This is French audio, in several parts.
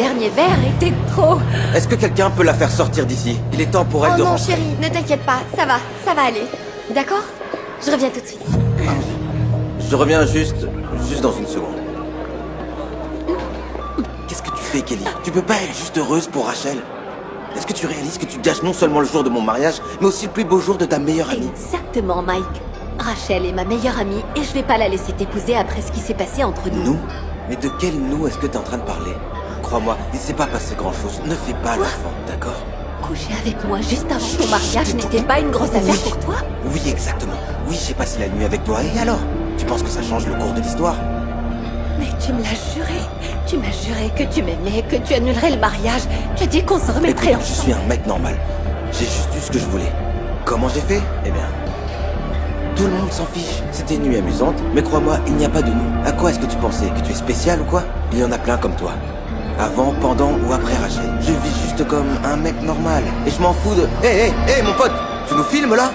dernier verre était trop... Est-ce que quelqu'un peut la faire sortir d'ici? Il est temps pour elle Oh de non, rentrer. chérie, ne t'inquiète pas, ça va aller. D'accord? Je reviens tout de suite. Je reviens juste dans une seconde. Qu'est-ce que tu fais, Kelly? Tu peux pas être juste heureuse pour Rachel? Est-ce que tu réalises que tu gâches non seulement le jour de mon mariage, mais aussi le plus beau jour de ta meilleure amie? Exactement, Mike. Rachel est ma meilleure amie et je vais pas la laisser t'épouser après ce qui s'est passé entre nous. Nous? Mais de quel nous est-ce que t'es en train de parler? Crois-moi, il s'est pas passé grand-chose. Ne fais pas l'enfant, d'accord? Coucher avec moi juste avant ton mariage n'était pas une grosse affaire pour toi? Oui, exactement. Oui, j'ai passé la nuit avec toi, et alors? Tu penses que ça change le cours de l'histoire? Mais tu me l'as juré. Tu m'as juré que tu m'aimais, que tu annulerais le mariage. Tu as dit qu'on se remettrait Écoute, je ensemble. suis un mec normal. J'ai juste eu ce que je voulais. Comment j'ai fait? Eh bien... Tout le monde s'en fiche. C'était une nuit amusante, mais crois-moi, il n'y a pas de nous. À quoi est-ce que tu pensais? Que tu es spécial ou quoi? Il y en a plein comme toi. Avant, pendant ou après Rachel. Je vis juste comme un mec normal. Et je m'en fous de... Hé, mon pote! Tu nous filmes là?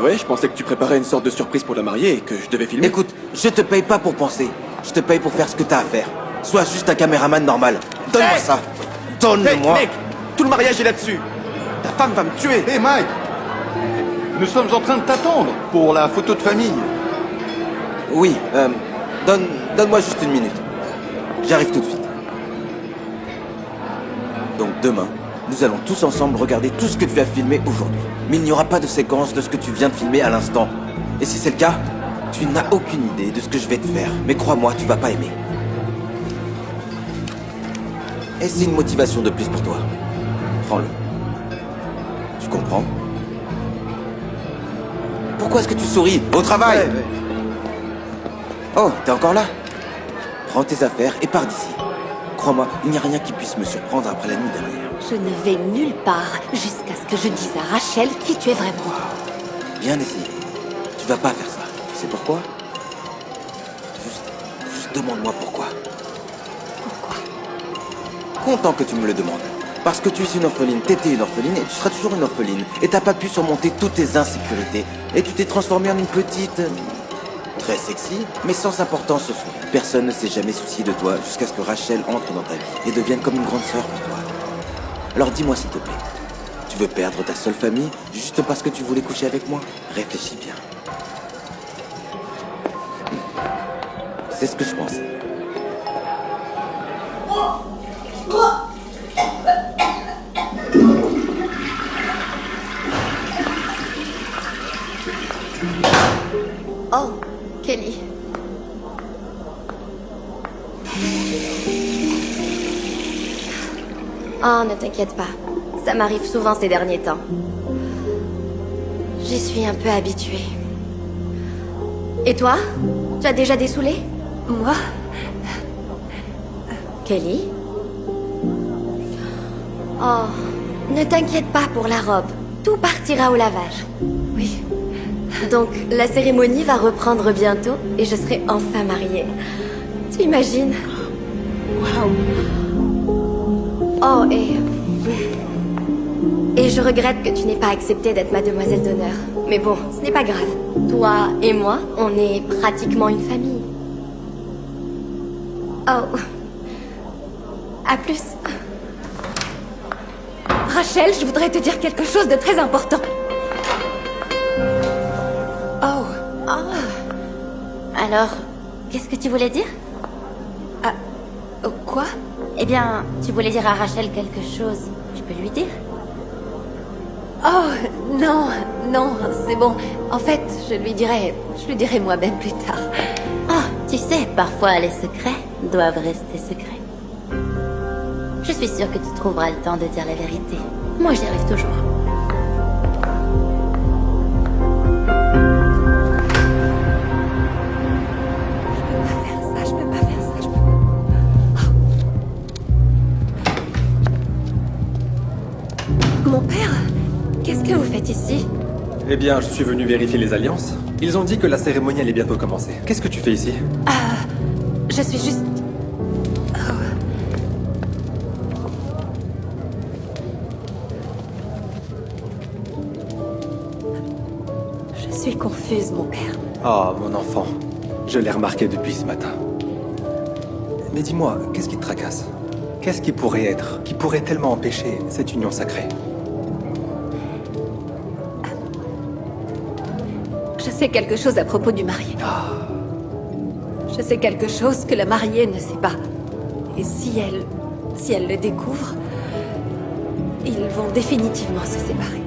Ouais, je pensais que tu préparais une sorte de surprise pour la mariée et que je devais filmer. Écoute, je te paye pas pour penser. Je te paye pour faire ce que t'as à faire. Sois juste un caméraman normal. Donne-moi Hey! ça. Donne-moi. Mec, tout le mariage est là-dessus. Ta femme va me tuer. Hé Mike, nous sommes en train de t'attendre pour la photo de famille. Oui, donne-moi juste une minute. J'arrive tout de suite. Donc demain, nous allons tous ensemble regarder tout ce que tu as filmé aujourd'hui. Mais il n'y aura pas de séquence de ce que tu viens de filmer à l'instant. Et si c'est le cas, tu n'as aucune idée de ce que je vais te faire. Mais crois-moi, tu vas pas aimer. Et c'est une motivation de plus pour toi. Prends-le. Tu comprends? Pourquoi est-ce que tu souris? Au travail! Ouais. Oh, t'es encore là? Prends tes affaires et pars d'ici. Crois-moi, il n'y a rien qui puisse me surprendre après la nuit dernière. Je ne vais nulle part jusqu'à ce que je dise à Rachel qui tu es vraiment. Bien essayé. Tu vas pas faire ça. Tu sais pourquoi? Juste demande-moi pourquoi. Pourquoi? Content que tu me le demandes. Parce que tu es une orpheline, t'étais une orpheline et tu seras toujours une orpheline. Et t'as pas pu surmonter toutes tes insécurités. Et tu t'es transformée en une petite... très sexy, mais sans importance ce soir. Personne ne s'est jamais soucié de toi jusqu'à ce que Rachel entre dans ta vie et devienne comme une grande sœur pour toi. Alors dis-moi s'il te plaît, tu veux perdre ta seule famille juste parce que tu voulais coucher avec moi? Réfléchis bien. C'est ce que je pensais. Oh, Kelly. Oh, ne t'inquiète pas. Ça m'arrive souvent ces derniers temps. J'y suis un peu habituée. Et toi? Tu as déjà dessoulé? Moi? Kelly? Oh, ne t'inquiète pas pour la robe. Tout partira au lavage. Oui. Donc, la cérémonie va reprendre bientôt et je serai enfin mariée. Tu imagines? Waouh. Oh, et je regrette que tu n'aies pas accepté d'être ma demoiselle d'honneur. Mais bon, ce n'est pas grave. Toi et moi, on est pratiquement une famille. Oh. À plus. Rachel, je voudrais te dire quelque chose de très important. Oh. Alors, qu'est-ce que tu voulais dire? Quoi? Eh bien, tu voulais dire à Rachel quelque chose. Je peux lui dire? Oh, non, c'est bon. En fait, je lui dirai moi-même plus tard. Ah, tu sais, parfois les secrets doivent rester secrets. Je suis sûre que tu trouveras le temps de dire la vérité. Moi, j'y arrive toujours. Mon père? Qu'est-ce que vous faites ici? Eh bien, je suis venu vérifier les alliances. Ils ont dit que la cérémonie allait bientôt commencer. Qu'est-ce que tu fais ici? Je suis juste... Je suis confuse, mon père. Oh, mon enfant. Je l'ai remarqué depuis ce matin. Mais dis-moi, qu'est-ce qui te tracasse? Qu'est-ce qui pourrait être, qui pourrait tellement empêcher cette union sacrée? Je sais quelque chose à propos du marié. Je sais quelque chose que la mariée ne sait pas. Et si elle le découvre, ils vont définitivement se séparer.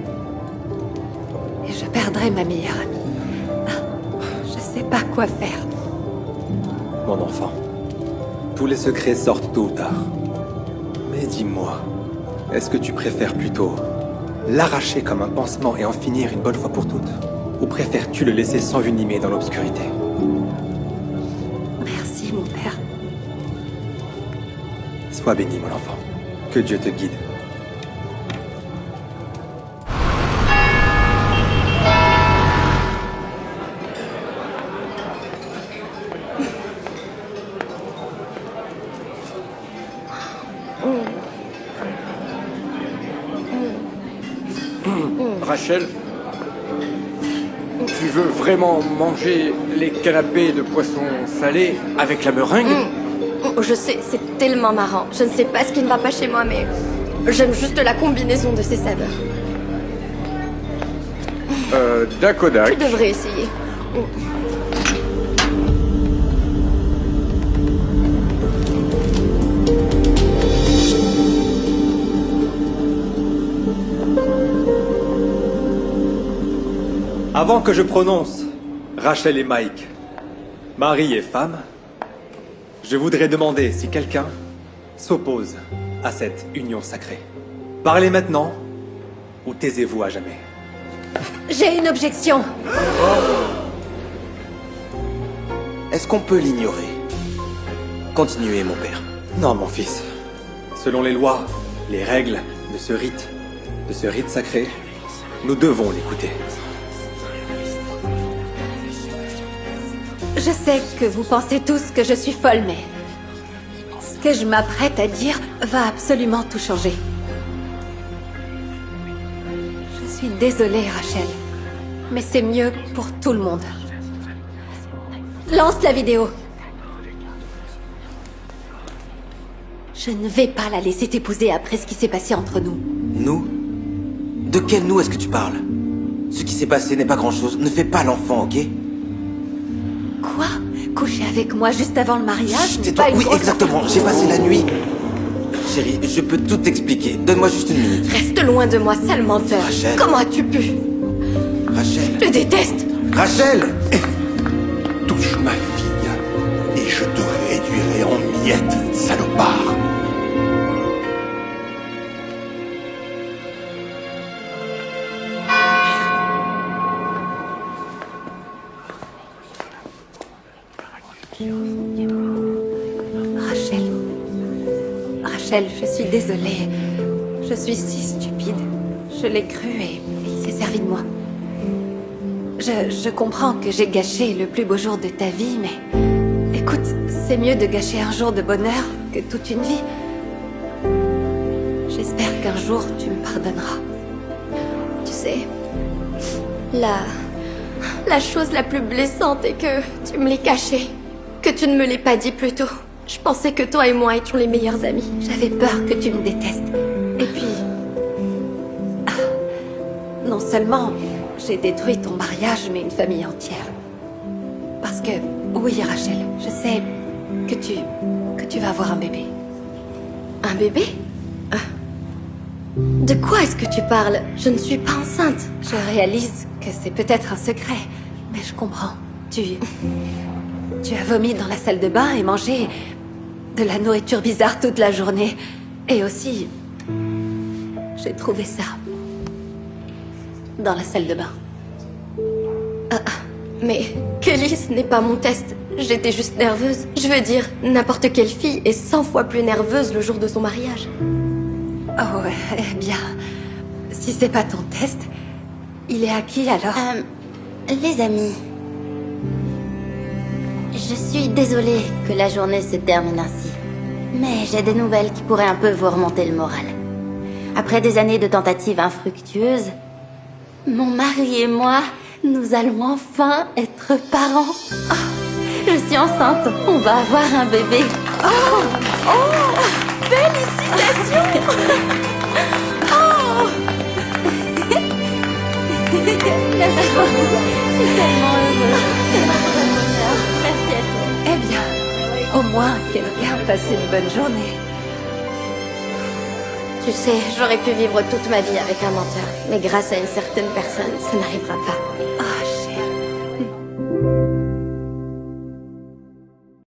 Et je perdrai ma meilleure amie. Je sais pas quoi faire. Mon enfant, tous les secrets sortent tôt ou tard. Mais dis-moi, est-ce que tu préfères plutôt l'arracher comme un pansement et en finir une bonne fois pour toutes? Ou préfères-tu le laisser s'envenimer dans l'obscurité? Merci, mon père. Sois béni, mon enfant. Que Dieu te guide. Rachel, tu veux vraiment manger les canapés de poisson salé avec la meringue? Oh, je sais, c'est tellement marrant. Je ne sais pas ce qui ne va pas chez moi, mais j'aime juste la combinaison de ces saveurs. Dakodak. Tu devrais essayer. Avant que je prononce Rachel et Mike, mari et femme, je voudrais demander si quelqu'un s'oppose à cette union sacrée. Parlez maintenant ou taisez-vous à jamais. J'ai une objection. Est-ce qu'on peut l'ignorer? Continuez, mon père. Non, mon fils. Selon les lois, les règles de ce rite sacré, nous devons l'écouter. Je sais que vous pensez tous que je suis folle, mais ce que je m'apprête à dire va absolument tout changer. Je suis désolée, Rachel, mais c'est mieux pour tout le monde. Lance la vidéo. Je ne vais pas la laisser t'épouser après ce qui s'est passé entre nous. Nous? De quel nous est-ce que tu parles? Ce qui s'est passé n'est pas grand-chose. Ne fais pas l'enfant, ok? Quoi? Coucher avec moi juste avant le mariage? Chut, n'est tais-toi. pas une Oui, grosse exactement. J'ai passé la nuit. Chérie, je peux tout t'expliquer. Donne-moi juste une minute. Reste loin de moi, sale menteur. Rachel. Comment as-tu pu? Rachel. Je te déteste. Rachel! Touche ma fille et je te réduirai en miettes, salopard. Rachel. Rachel, je suis désolée. Je suis si stupide. Je l'ai cru et il s'est servi de moi. Je comprends que j'ai gâché le plus beau jour de ta vie, mais... Écoute, c'est mieux de gâcher un jour de bonheur que toute une vie. J'espère qu'un jour tu me pardonneras. Tu sais, la chose la plus blessante est que tu me l'aies caché. Que tu ne me l'aies pas dit plus tôt. Je pensais que toi et moi étions les meilleurs amis. J'avais peur que tu me détestes. Et puis... Non seulement j'ai détruit ton mariage, mais une famille entière. Parce que... Oui, Rachel, je sais que tu vas avoir un bébé. Un bébé? Ah. De quoi est-ce que tu parles? Je ne suis pas enceinte. Je réalise que c'est peut-être un secret, mais je comprends. Tu as vomi dans la salle de bain et mangé de la nourriture bizarre toute la journée. Et aussi, j'ai trouvé ça dans la salle de bain. Mais Kelly, ce n'est pas mon test. J'étais juste nerveuse. Je veux dire, n'importe quelle fille est 100 fois plus nerveuse le jour de son mariage. Oh, eh bien, si c'est pas ton test, il est à qui alors? Les amis, je suis désolée que la journée se termine ainsi, mais j'ai des nouvelles qui pourraient un peu vous remonter le moral. Après des années de tentatives infructueuses, mon mari et moi, nous allons enfin être parents. Oh, je suis enceinte, on va avoir un bébé. Merci beaucoup. Je suis tellement heureuse. C'est mon bonheur. Merci à toi. Eh bien, au moins, quelqu'un a passé une bonne journée. Tu sais, j'aurais pu vivre toute ma vie avec un menteur. Mais grâce à une certaine personne, ça n'arrivera pas.